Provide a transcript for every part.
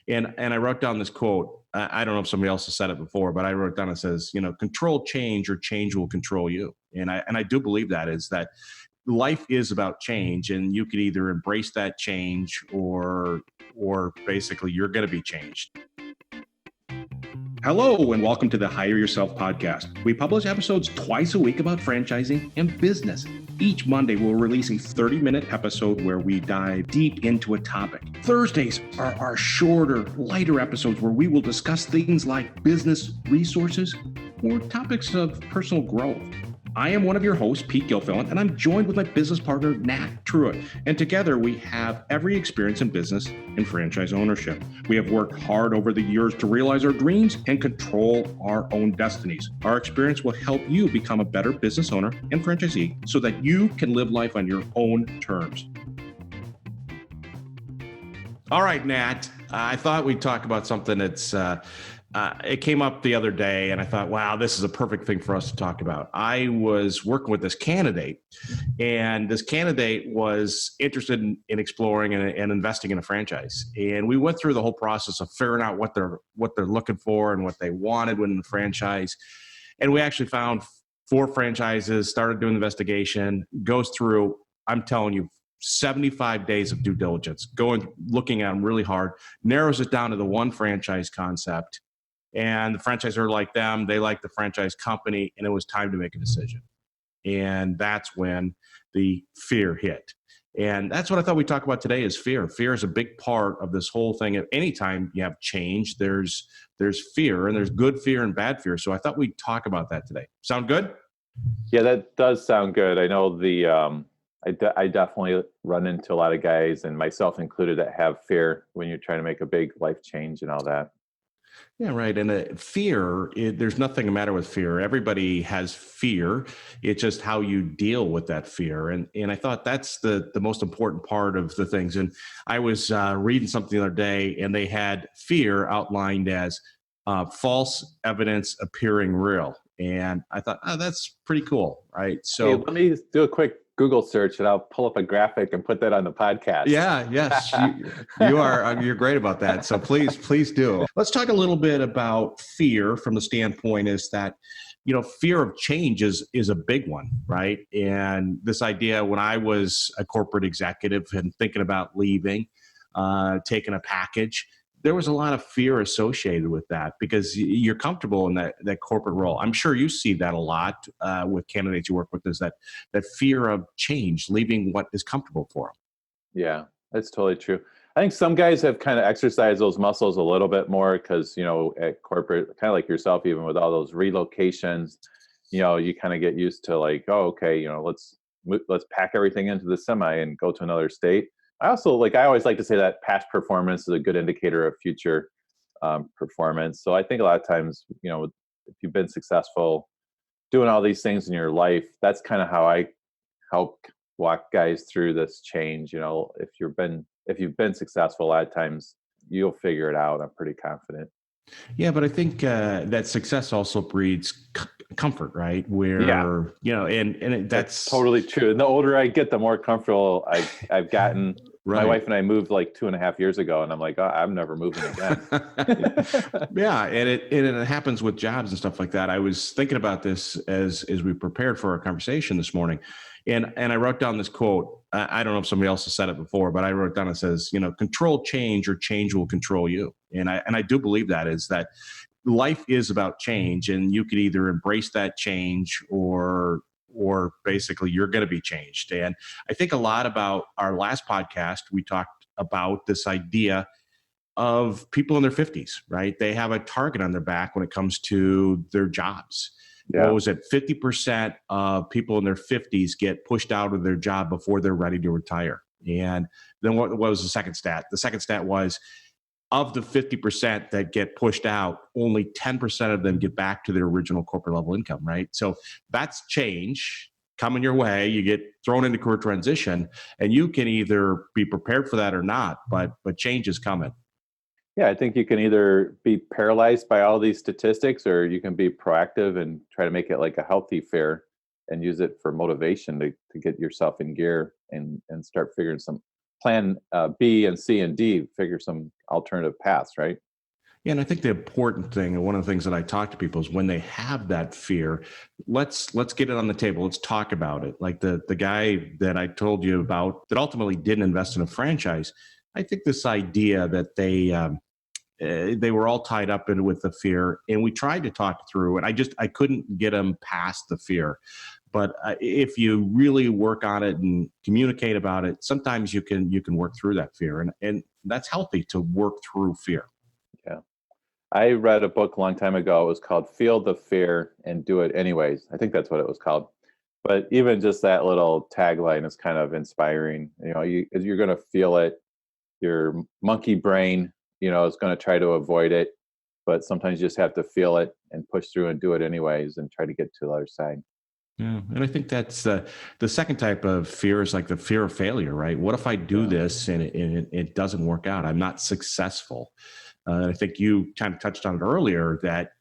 And I wrote down this quote. I don't know if somebody else has said it before, but I wrote down, it says, control change or change will control you. And I do believe that is that life is about change, and you can either embrace that change or basically you're going to be changed. Hello, and welcome to the Hire Yourself podcast. We publish episodes twice a week about franchising and business. Each Monday, we'll release a 30-minute episode where we dive deep into a topic. Thursdays are our shorter, lighter episodes where we will discuss things like business resources or topics of personal growth. I am one of your hosts, Pete Gilfillan, and I'm joined with my business partner, Nat Truitt. And together we have every experience in business and franchise ownership. We have worked hard over the years to realize our dreams and control our own destinies. Our experience will help you become a better business owner and franchisee so that you can live life on your own terms. All right, Nat, I thought we'd talk about something that's it came up the other day, and I thought, wow, this is a perfect thing for us to talk about. I was working with this candidate, and this candidate was interested in exploring and investing in a franchise. And we went through the whole process of figuring out what they're looking for and what they wanted within the franchise. And we actually found 4 franchises, started doing the investigation, goes through, I'm telling you, 75 days of due diligence, looking at them really hard, narrows it down to the one franchise concept. And the franchisor liked them, they liked the franchise company, and it was time to make a decision. And that's when the fear hit. And that's what I thought we'd talk about today is fear. Fear is a big part of this whole thing. At any time you have change, there's fear, and there's good fear and bad fear. So I thought we'd talk about that today. Sound good? Yeah, that does sound good. I know I definitely run into a lot of guys, and myself included, that have fear when you're trying to make a big life change and all that. Yeah, right. And fear, there's nothing the matter with fear. Everybody has fear. It's just how you deal with that fear. And I thought that's the most important part of the things. And I was reading something the other day, and they had fear outlined as false evidence appearing real. And I thought, oh, that's pretty cool, right? So hey, let me do a quick Google search, and I'll pull up a graphic and put that on the podcast. Yeah, yes, you're great about that. So please do. Let's talk a little bit about fear from the standpoint is that, fear of change is a big one, right? And this idea, when I was a corporate executive and thinking about leaving, taking a package, there was a lot of fear associated with that because you're comfortable in that corporate role. I'm sure you see that a lot with candidates you work with, is that fear of change, leaving what is comfortable for them. Yeah, that's totally true. I think some guys have kind of exercised those muscles a little bit more because, at corporate, kind of like yourself, even with all those relocations, you kind of get used to like, oh, okay, let's pack everything into the semi and go to another state. I always like to say that past performance is a good indicator of future performance. So I think a lot of times, if you've been successful doing all these things in your life, that's kind of how I help walk guys through this change. If you've been successful, a lot of times you'll figure it out. I'm pretty confident. Yeah, but I think that success also breeds comfort, right? Where, that's totally true. And the older I get, the more comfortable I've gotten. Right. My wife and I moved like 2.5 years ago, and I'm like, oh, I'm never moving again. Yeah, and it happens with jobs and stuff like that. I was thinking about this as we prepared for our conversation this morning, and I wrote down this quote. I don't know if somebody else has said it before, but I wrote down, it says, control change or change will control you. And I do believe that is that life is about change, and you could either embrace that change or basically you're going to be changed. And I think a lot about our last podcast, we talked about this idea of people in their 50s, right? They have a target on their back when it comes to their jobs. Yeah. What was it? 50% of people in their 50s get pushed out of their job before they're ready to retire. And then what was the second stat? The second stat was, of the 50% that get pushed out, only 10% of them get back to their original corporate level income, right? So that's change coming your way. You get thrown into career transition, and you can either be prepared for that or not, but change is coming. Yeah, I think you can either be paralyzed by all these statistics, or you can be proactive and try to make it like a healthy fear and use it for motivation to get yourself in gear and start figuring some plan B and C and D, figure some alternative paths, right? Yeah, and I think the important thing, and one of the things that I talk to people is when they have that fear, let's get it on the table. Let's talk about it. Like the guy that I told you about that ultimately didn't invest in a franchise. I think this idea that they were all tied up in with the fear, and we tried to talk through, and I couldn't get them past the fear. But if you really work on it and communicate about it, sometimes you can work through that fear, and that's healthy to work through fear. Yeah. I read a book a long time ago. It was called Feel the Fear and Do It Anyways. I think that's what it was called. But even just that little tagline is kind of inspiring. You're going to feel it. Your monkey brain, is going to try to avoid it. But sometimes you just have to feel it and push through and do it anyways and try to get to the other side. Yeah, and I think that's the second type of fear is like the fear of failure, right? What if I do Yeah. this and it doesn't work out? I'm not successful. I think you kind of touched on it earlier that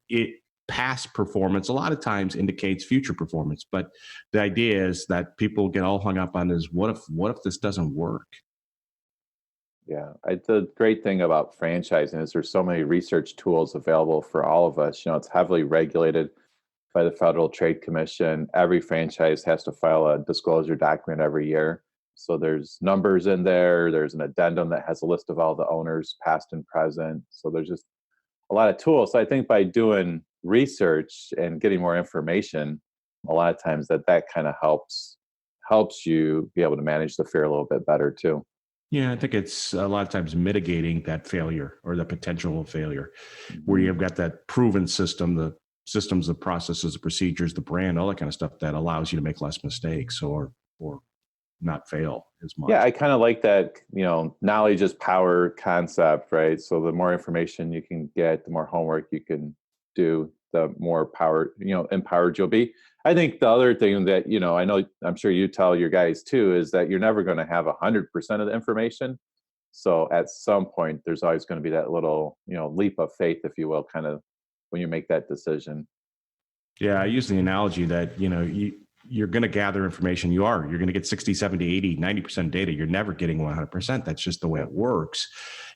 past performance a lot of times indicates future performance, but the idea is that people get all hung up on is what if this doesn't work? Yeah, the great thing about franchising is there's so many research tools available for all of us. It's heavily regulated by the Federal Trade Commission. Every franchise has to file a disclosure document every year. So there's numbers in there. There's an addendum that has a list of all the owners, past and present. So there's just a lot of tools. So I think by doing research and getting more information, a lot of times that kind of helps you be able to manage the fear a little bit better too. Yeah, I think it's a lot of times mitigating that failure or the potential of failure, where Mhm. you've got that proven system, the systems, the processes, the procedures, the brand, all that kind of stuff that allows you to make less mistakes or not fail as Yeah, much. I kind of like that, knowledge is power concept, right? So the more information you can get, the more homework you can do, the more power, empowered you'll be. I think the other thing that, I'm sure you tell your guys too, is that you're never going to have 100% of the information. So at some point, there's always going to be that little, leap of faith, if you will, kind of when you make that decision. Yeah, I use the analogy that, you're going to gather information. You're going to get 60, 70, 80, 90% data. You're never getting 100%. That's just the way Yeah. it works.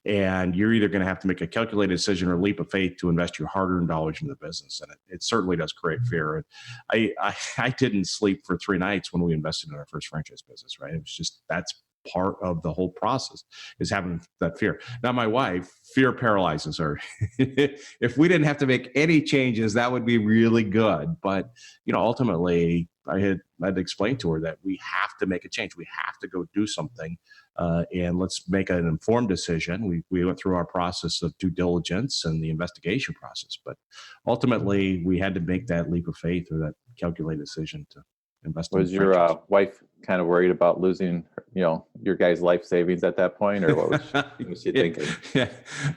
And you're either going to have to make a calculated decision or a leap of faith to invest your hard earned dollars into the business. And it certainly does create fear. And I didn't sleep for 3 nights when we invested in our first franchise business, right? It was just, that's part of the whole process is having that fear. Now, my wife, fear paralyzes her. If we didn't have to make any changes, that would be really good. But ultimately, I'd explained to her that we have to make a change. We have to go do something, and let's make an informed decision. We went through our process of due diligence and the investigation process, but ultimately, we had to make that leap of faith or that calculated decision to invest in the Was your franchise. wife kind of worried about losing, your guys' life savings at that point, or what was she Yeah, thinking? yeah.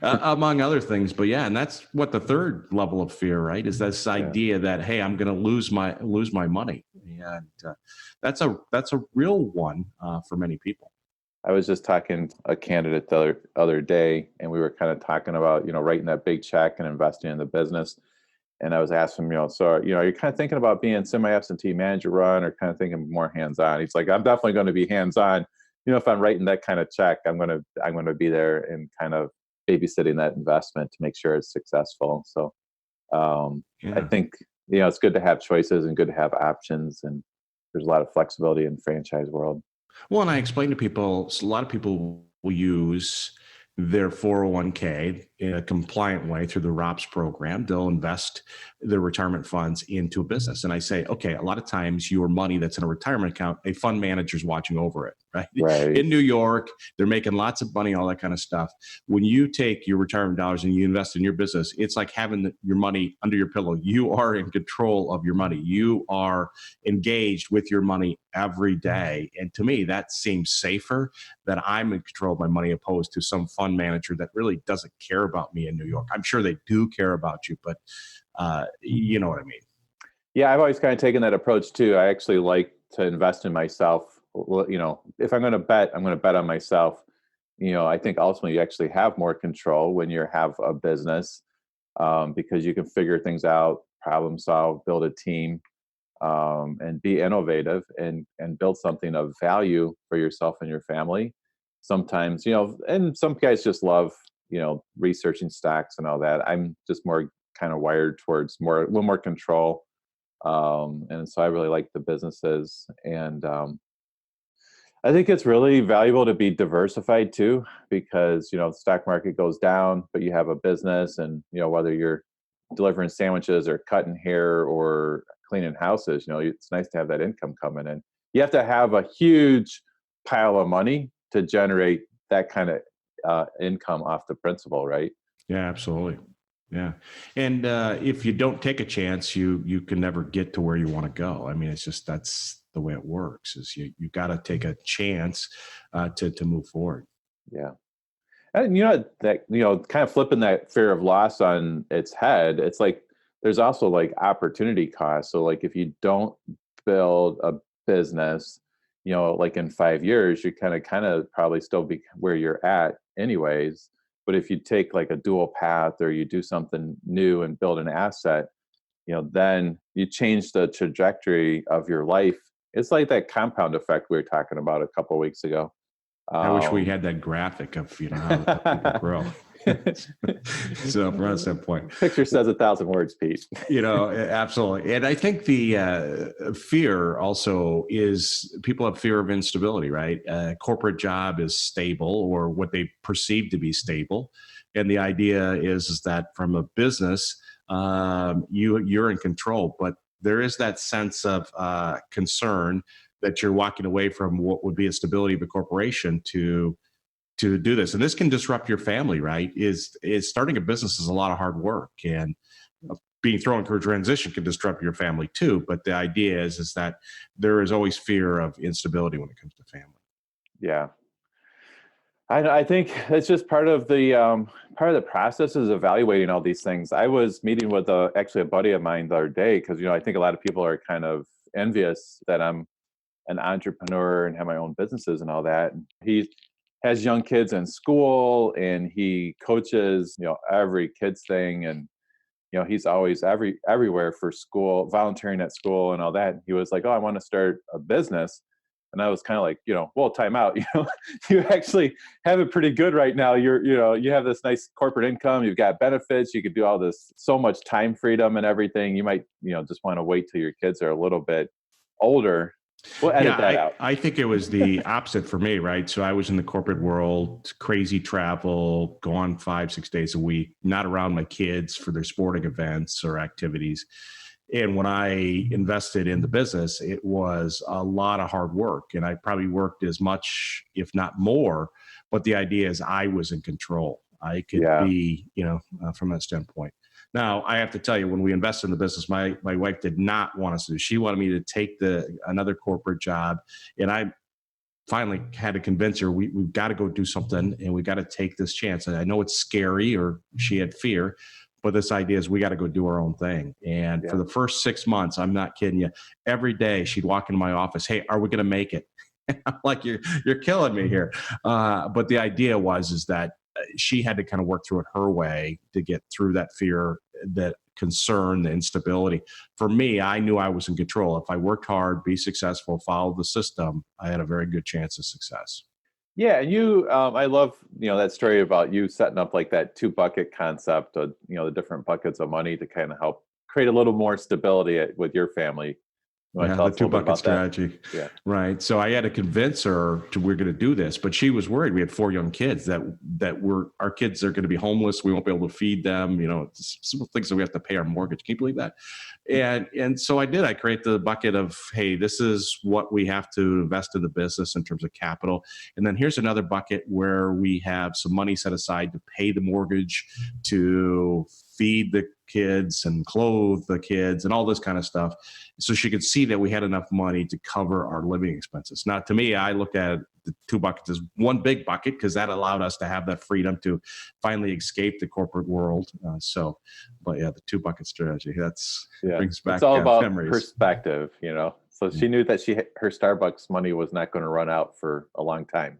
Among other things, but yeah, and that's what the third level of fear, right? Is this Yeah. idea that hey, I'm going to lose my money, and that's a real one for many people. I was just talking to a candidate the other day, and we were kind of talking about, writing that big check and investing in the business. And I was asking him, so, you're kind of thinking about being semi-absentee manager run or kind of thinking more hands-on. He's like, I'm definitely going to be hands-on. If I'm writing that kind of check, I'm going to be there and kind of babysitting that investment to make sure it's successful. So I Yeah. think, it's good to have choices and good to have options. And there's a lot of flexibility in the franchise world. Well, and I explain to people, a lot of people will use their 401k in a compliant way through the ROPS program. They'll invest their retirement funds into a business. And I say, okay, a lot of times your money that's in a retirement account, a fund manager's watching over it, right? Right. In New York, they're making lots of money, all that kind of stuff. When you take your retirement dollars and you invest in your business, it's like having your money under your pillow. You are in control of your money. You are engaged with your money every day. And to me, that seems safer that I'm in control of my money opposed to some fund manager that really doesn't care about me in New York. I'm sure they do care about you, but you know what I mean? Yeah, I've always kind of taken that approach too. I actually like to invest in myself. Well, if I'm going to bet, I'm going to bet on myself. I think ultimately you actually have more control when you have a business, because you can figure things out, problem solve, build a team, and be innovative and build something of value for yourself and your family. sometimes, and some guys just love, researching stocks and all that. I'm just more kind of wired towards a little more control. And so I really like the businesses. And I think it's really valuable to be diversified too, because, the stock market goes down, but you have a business, and, whether you're delivering sandwiches or cutting hair or cleaning houses, it's nice to have that income coming in. You have to have a huge pile of money to generate that kind of income off the principal, right? Yeah, absolutely. Yeah. And if you don't take a chance, you can never get to where you want to go. I mean, it's just that's the way it works. Is you got to take a chance to move forward. Yeah. And that kind of flipping that fear of loss on its head, it's like there's also like opportunity cost. So like if you don't build a business, like in 5 years, you kind of probably still be where you're at anyways. But if you take like a dual path, or you do something new and build an asset, then you change the trajectory of your life. It's like that compound effect we were talking about a couple of weeks ago. I wish we Um, had that graphic of how the people grow. So from that standpoint, Picture says 1,000 words, Pete. Absolutely. And I think the fear also is people have fear of instability, right? A corporate job is stable, or what they perceive to be stable. And the idea is that from a business, you're in control, but there is that sense of concern that you're walking away from what would be a stability of a corporation to do this. And this can disrupt your family, right? Is starting a business is a lot of hard work, and being thrown through a transition can disrupt your family too. But the idea is that there is always fear of instability when it comes to family. Yeah. I think it's just part of the process is evaluating all these things. I was meeting with actually a buddy of mine the other day, because I think a lot of people are kind of envious that I'm an entrepreneur and have my own businesses and all that. And he has young kids in school, and he coaches every kids thing, and he's always everywhere for school, volunteering at school and all that. And he was like, "Oh, I want to start a business." And I was kind of like, well, time out. You actually have it pretty good right now. You have this nice corporate income. You've got benefits. You could do all this, so much time freedom and everything. You might, just want to wait till your kids are a little bit older. We'll edit that out. I think it was the opposite for me, right? So I was in the corporate world, crazy travel, gone 5-6 days a week, not around my kids for their sporting events or activities. And when I invested in the business, it was a lot of hard work, and I probably worked as much, if not more. But the idea is I was in control. I could be, from that standpoint. Now, I have to tell you, when we invested in the business, my wife did not want us to. She wanted me to take another corporate job, and I finally had to convince her we've got to go do something, and we got to take this chance. And I know it's scary, or she had fear, but this idea is we got to go do our own thing. And for the first 6 months, I'm not kidding you, every day she'd walk into my office, "Hey, are we going to make it?" I'm like, you're killing me here. But the idea is that she had to kind of work through it her way to get through that fear, that concern, the instability. For me, I knew I was in control. If I worked hard, be successful, follow the system, I had a very good chance of success. Yeah, and I love that story about you setting up like that 2 bucket concept of the different buckets of money to kind of help create a little more stability with your family. You want to tell The us a little bit 2 bucket about strategy. that? Yeah. Right. So I had to convince her we're going to do this, but she was worried. We had 4 young kids that our kids are going to be homeless. We won't be able to feed them. Simple things that we have to pay our mortgage. Can you believe that? And so I did. I create the bucket of, hey, this is what we have to invest in the business in terms of capital. And then here's another bucket where we have some money set aside to pay the mortgage, to feed the kids and clothe the kids and all this kind of stuff. So she could see that we had enough money to cover our living expenses. Now, to me, I looked at the 2 buckets as one big bucket, because that allowed us to have that freedom to finally escape the corporate world. But the 2 bucket strategy, brings back it's all about memories. Perspective, So she knew that her Starbucks money was not going to run out for a long time.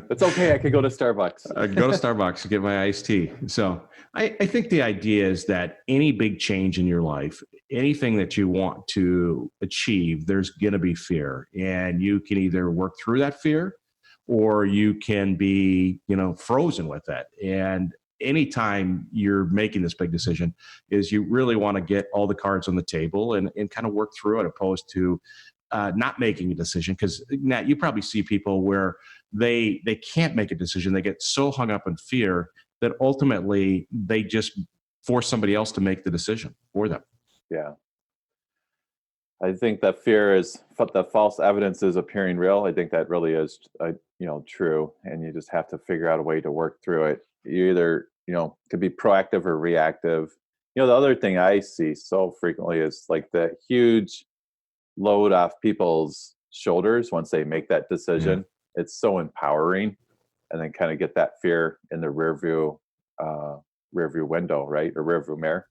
It's okay. I could go to Starbucks. I go to Starbucks to get my iced tea. So I think the idea is that any big change in your life, anything that you want to achieve, there's going to be fear, and you can either work through that fear or you can be, frozen with that. And anytime you're making this big decision is you really want to get all the cards on the table and kind of work through it, opposed to not making a decision. Because Nat, you probably see people where they can't make a decision. They get so hung up in fear that ultimately they just force somebody else to make the decision for them. Yeah. I think that fear is the false evidence is appearing real. I think that really is, true. And you just have to figure out a way to work through it. You either, could be proactive or reactive. The other thing I see so frequently is like the huge load off people's shoulders once they make that decision. Mm-hmm. It's so empowering, and then kind of get that fear in the rear view window, right? Or rear view mirror.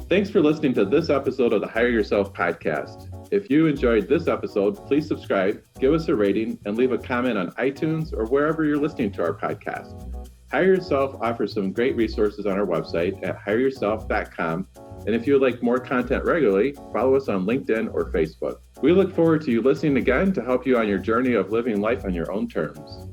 Thanks for listening to this episode of the Hire Yourself podcast. If you enjoyed this episode, please subscribe, give us a rating, and leave a comment on iTunes or wherever you're listening to our podcast. Hire Yourself offers some great resources on our website at hireyourself.com. And if you would like more content regularly, follow us on LinkedIn or Facebook. We look forward to you listening again to help you on your journey of living life on your own terms.